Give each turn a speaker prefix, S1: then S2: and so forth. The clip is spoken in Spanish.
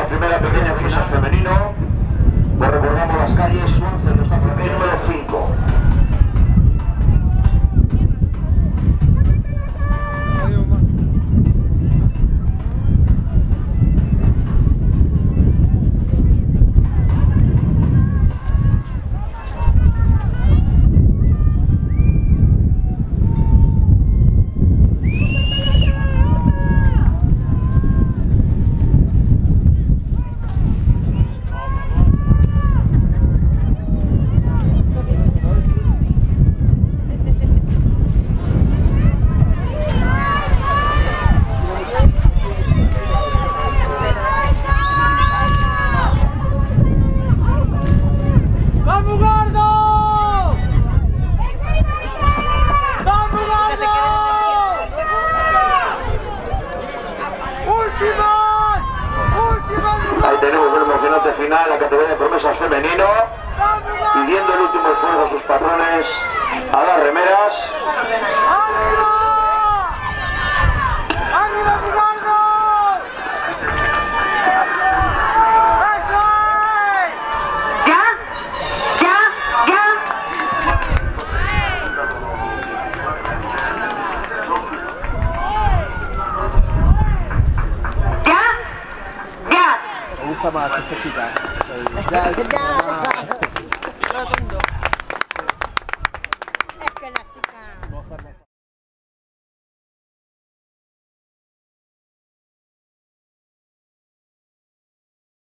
S1: la primera pequeña fiesta femenino. Pues recordamos las calles Suárez, en nuestra femenina número 5. Ahí tenemos un emocionante final en la categoría de promesas femenino, pidiendo el último esfuerzo a sus patrones, a las remeras.
S2: Sama, ya.